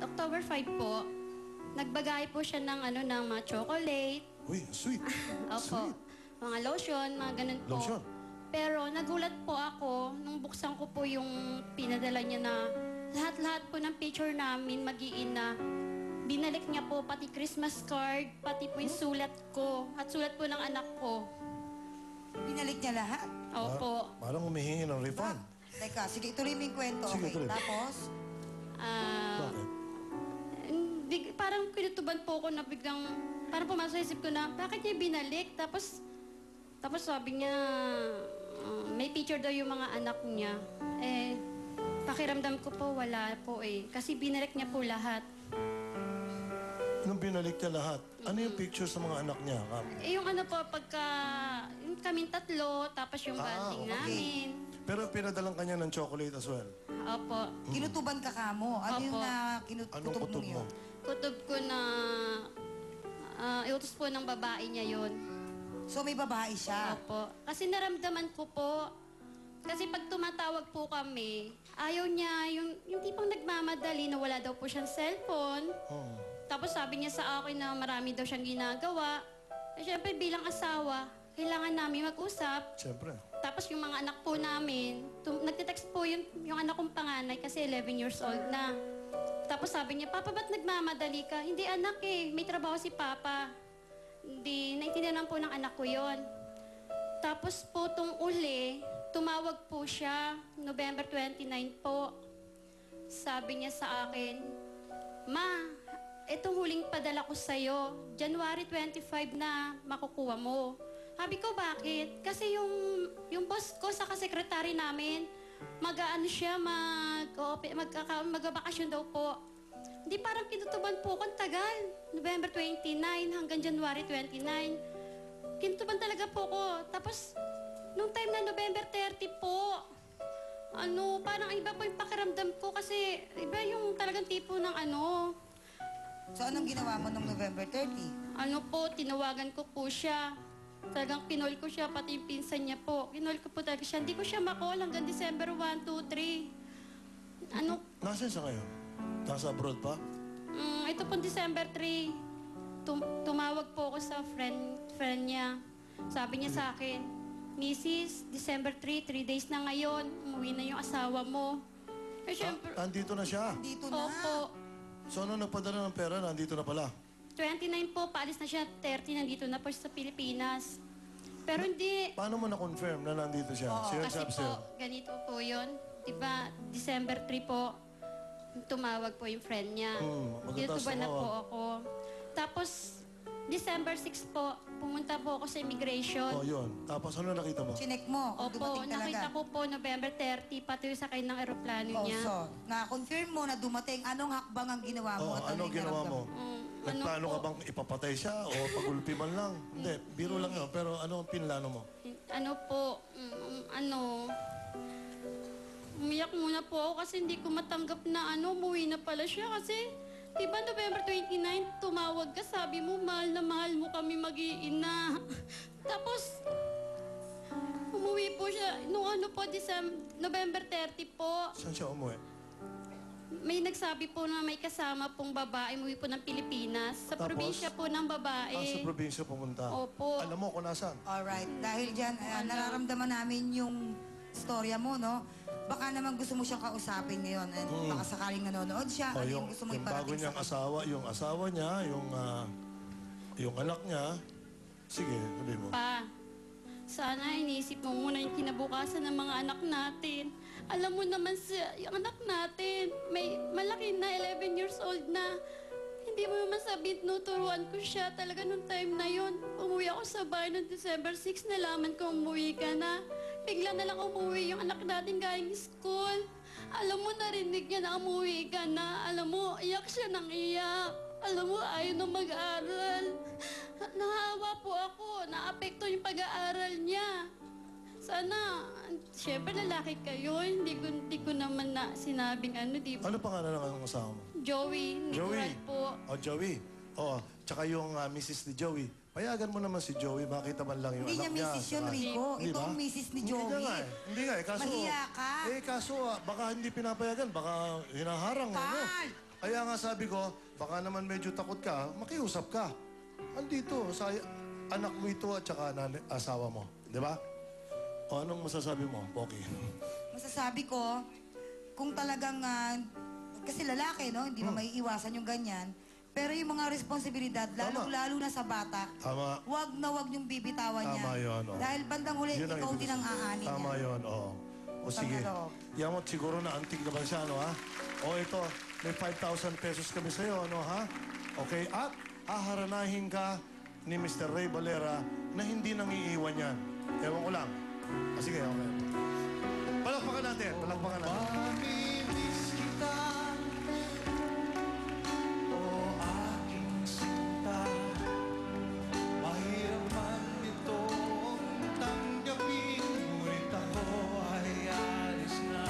October 5 po, nagbagay po siya ng, ng mga chocolate. Uy, sweet. Opo. Sweet. Mga lotion, mga ganun po. Lotion. Pero nagulat po ako nung buksan ko po yung pinadala niya na lahat-lahat po ng picture namin magiin na binalik niya po pati Christmas card, pati po yung sulat ko at sulat po ng anak ko. Binalik niya lahat? Opo. Parang humihingi ng refund. Teka, sige, ituloy mo yung kwento. Sige, Okay, tuloy. tapos? Bakit? Parang kinutuban po ako na biglang, parang pumasok sa isip ko na, bakit niya binalik? Tapos sabi niya, may picture daw yung mga anak niya. Eh, pakiramdam ko po, wala po eh. Kasi binalik niya po lahat. Nung binalik niya lahat, ano yung picture sa mga anak niya? Eh, yung po, yung kaming tatlo, tapos yung banding okay. namin. Pero pinadalang kanya ng chocolate as well. Opo. Kinutuban ka kamo. Ano yung Opo. Anong kutob kutob mo mo? yun? Kutob ko na, iutos po ng babae niya yun. So may babae siya? Opo. Kasi naramdaman ko po, kasi pag tumatawag po kami, ayaw niya, yung tipong nagmamadali na wala daw po siyang cellphone. Oh. Tapos sabi niya sa akin na marami daw siyang ginagawa. Eh, syempre bilang asawa, kailangan namin mag-usap. Siyempre. Tapos yung mga anak po namin, nagtitext po yung anak kong panganay kasi 11 years old na. Tapos sabi niya, Papa, ba't nagmamadali ka? Hindi anak eh, may trabaho si Papa. Hindi, naintindihan po ng anak ko yon. Tapos po itong uli, tumawag po siya, November 29 po. Sabi niya sa akin, Ma, itong huling padala ko sa'yo, January 25 na makukuha mo. Sabi ko, bakit? Kasi yung boss ko sa sekretary namin, mag-aano siya, mag-bakasyon daw po. Hindi parang kinutuban po ko, tagal. November 29 hanggang January 29. Kinutuban talaga po ko. Tapos, nung time na November 30 po, parang iba po yung pakiramdam ko kasi iba yung talagang tipo ng So anong ginawa mo nung November 30? Tinawagan ko po siya. Talagang kinol ko siya, pati yung pinsan niya po. Kinol ko po talaga siya. Hindi ko siya makol hanggang December 1, 2, 3. Nasaan siya ngayon? Nasa abroad pa? Ito po December 3. Tumawag po ako sa friend niya. Sabi niya sa akin, Mrs., December 3, 3 days na ngayon. Umuwi na yung asawa mo. Eh, syempre, Andito na siya. Dito na. opo. So, nung nagpadala ng pera, nandito na pala. 29 po, paalis na siya. 30, nandito na po siya sa Pilipinas. Pero hindi. Paano mo na-confirm na nandito siya? Sino Kasi nagsabi po, sa'yo? ganito po yun. Diba, December 3 po, tumawag po yung friend niya. Maganda Tinutuban na tumawag. po ako. Tapos, December 6 po, pumunta po ako sa immigration. Oh, yun. Tapos ano nakita mo? Chinek mo kung Opo, dumating talaga. nakita ko po November 30, pati yung sakay ng eroplano Oh, niya. so, na-confirm mo na dumating. Anong hakbang ang ginawa mo? Oh, at ano yung ginawa mo? naramdaman? Nagplano ka bang ipapatay siya o pagulpi man lang? Hindi, biro lang yun. Pero ano ang pinlano mo? Umiyak muna po ako kasi hindi ko matanggap na umuwi na pala siya kasi diba November 29, tumawag ka, sabi mo, mahal na mahal mo kami mag-iina. Tapos, umuwi po siya, nung November 30 po, Saan siya umuwi? may nagsabi po na may kasama pong babae, umuwi po ng Pilipinas. Sa Tapos? probinsya po ng babae. Sa probinsya pumunta. Opo. Alam mo kung nasaan? Alright. Dahil dyan, nararamdaman namin yung storya mo, no? Baka naman gusto mo siyang kausapin ngayon. And baka sakaling nanonood siya. Ano yung gusto mo yung bago iparating niyang sa asawa, yung asawa niya, yung anak niya. Sige, sabi mo. Pa, sana iniisip mo muna yung kinabukasan ng mga anak natin. Alam mo naman yung anak natin, may malaki na, 11 years old na. Hindi mo naman sabihin, tuturuan ko siya talaga nung time na yon. Umuwi ako sa bahay noong December 6, nalaman ko umuwi ka na. Bigla na lang umuwi yung anak natin galing school. Alam mo, narinig niya na umuwi ka na. Alam mo, iyak siya ng iyak. Alam mo, ayaw na mag-aaral. Nahawa po ako, naapekto yung pag-aaral niya. Sana, syempre lalaki kayo, hindi ko naman na sinabing di ba? Ano pangalan ng asawa mo? Joey, natural po. Oh, Joey. Oh, tsaka yung Mrs. ni Joey. Payagan mo naman si Joey, makita man lang yung Hindi anak niya niya. misis yun, Rico. Hindi Ito ba? ang misis ni Hindi Joey. nga eh. Hindi nga eh. Kaso, Mahiya ka. Kaso baka hindi pinapayagan. Baka hinaharang. Ano? Carl! Kaya nga sabi ko, baka naman medyo takot ka, makiusap ka. Andito, sa anak mo ito at saka asawa mo. Di ba? O anong masasabi mo, Poki? Masasabi ko, kung talagang, kasi lalaki, no? Hindi mo maiiwasan yung ganyan. Pero yung mga responsibilidad, lalo na sa bata, Tama. wag na wag niyong bibitawan niya. Tama yun, oh. Dahil bandang huli, Yun ang ikaw ibig din ang aanin Tama niya. yun, oo. O sige. Pangalawa. Yamot, siguro na antig naman siya, no, ha? O ito, may 5,000 pesos kami sa'yo, no, ha? Okay, at aharanahin ka ni Mr. Ray Valera na hindi nang iiwan yan. Ewan ko lang. Sige, okay. Palakpakan natin, palakpakan natin. Mamimiss kita, o aking sinta. Mahirap man itong tanggapin, ngunit ako ay alis na.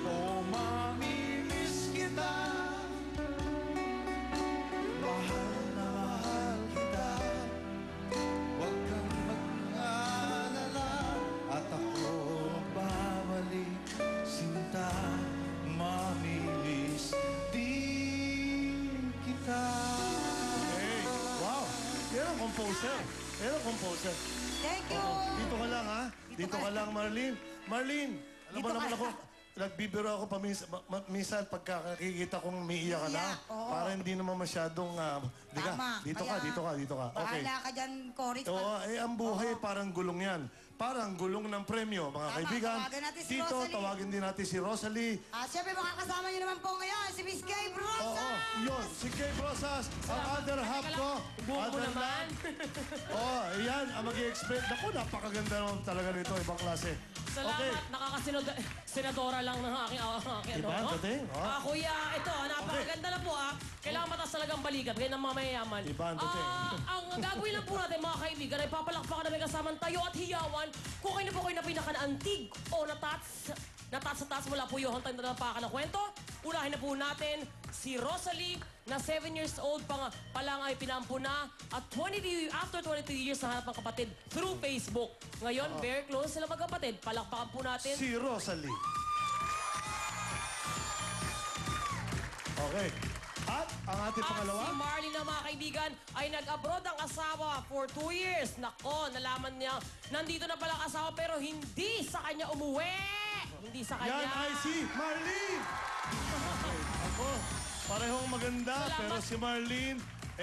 O mamimiss kita, mahal na mahal kita. Huwag kang mag-alala, at ako babalik. Sinta, mamimiss din kita. Hey, wow! Yan ang composer. Yan ang composer. Thank you! Dito ka lang, ha? Dito ka lang, Marlene. Marlene, alam mo Dito naman ka ako, lang. nagbibiro ako minsan pagka nakikita kong umiiyak ka na, Iyak, oo. para hindi naman masyadong, di ka, Tama. dito ka, Kaya, dito ka, dito ka. Okay. Bahala ka dyan, Cory. Oo, ang buhay parang gulong yan. Parang gulong ng premyo, mga Tama, kaibigan. tawagan natin si Dito, Rosalie. tawagin din natin si Rosalie. Siyempre, makakasama niyo naman po ngayon, si Miss Kay Brosa! Oo, yun. Si Kay Rosas, ang other half ko. Buo mo other naman. Oo, yan, ang mag-i-explain. Naku, napakaganda naman talaga nito, ibang klase. Salamat, nakakasenadora lang ng aking Diba, ano. dating? Oh. Kuya, ito, napakaganda na po Kailangan mataas talagang balikat, ganyan ang mamayayaman. Diba, dating? Ang gagawin lang po natin mga kaibigan ay papalakpakan namin kasamang tayo at hiyawan kung kayo po kayo na pinaka-antig o natats sa taas mula po yung hantang natapakan ng kwento. Unahin na po natin si Rosalie na 7 years old pa lang ay pinampo na at after 22 years na hanap ng kapatid through Facebook. Ngayon, very close sila magkapatid. Palakpakan po natin. Si Rosalie. Okay. At ang ating pangalawa? Si Marlene na mga kaibigan ay nag-abroad ang asawa for 2 years. Nako, nalaman niya, nandito na pala ang asawa pero hindi sa kanya umuwi. Hindi sa kanya. Yan ay si Marlene! Ako, parehong maganda, Salamat. pero si Marlene,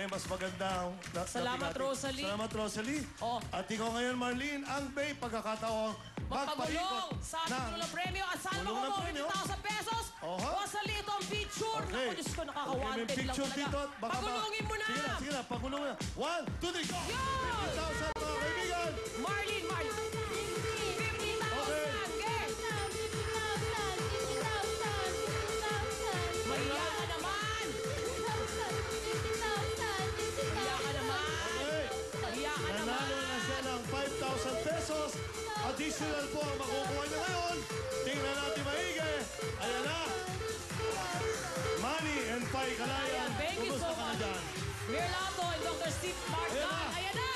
mas maganda ang Salamat, Rosalie. Salamat, Rosalie. Oh. At ikaw ngayon, Marlene, ang may pagkakataong Magpagulong sa ating ng premyo. Asan Gulong mo ng ko premyo? 20,000 pesos? Oho. Rosalie, ito ang picture. Okay. Naku, Diyos ko, Okay, may nakaka-wanted lang picture talaga. dito. Baka Pagulungin mo na! Sige na, sige na. Pagulong mo na. 1, 2, 3, go! Yun! 50,000 mga kaibigan! Marlene! 50,000! Okay. Girl! Mahiya ka naman! Mahiya ka naman! Okay. Mahiya ka naman! Nanalo na siya ng 5,000 pesos. Additional po ang makukuha niya ngayon. Tingnan natin maigi. Ayan na. Manny and Pai Kalayan. Ayan, thank you Kumusta so ka na much. dyan? Mirlato and Dr. Steve Martin. Ayan na. Ayan na!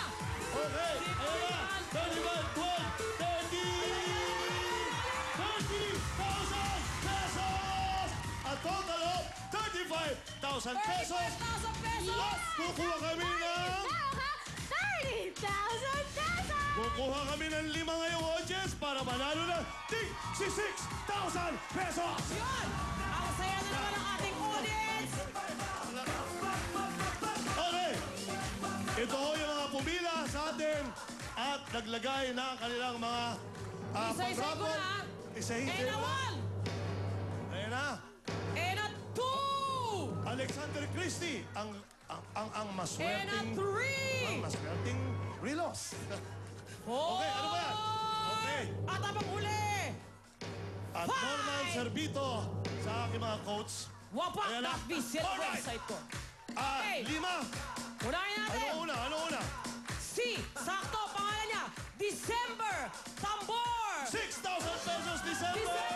Okay. Ayan na. 31, 12, 30, 30,000 pesos! A total of 35,000 pesos. 35,000 pesos! Kukuha kami ng... 30,000 pesos! Kukuha kami ng 5 ngayong audience para manalo ng 66,000 pesos! Yun! Ang saya na naman ng ating audience! Okay. Ito ho yung mga pumila sa atin at naglagay ng kanilang mga Isa-isay ko pang-raffle. na. Isa-isay And a mo. one! Ayan na. And a two! Alexander Christie, ang And a maswerteng... three! Ang maswerteng Rilos. Four! Okay, ano ba yan? Okay. At ang huli! At Norman Servito sa aking mga coach. Wapak Ayan na. na visit Alright. website ko. At Okay. 5. Unahin natin! Ano una? Ano una? Si, sakto, pangalan niya, December Tambor! 6,000 pesos, December!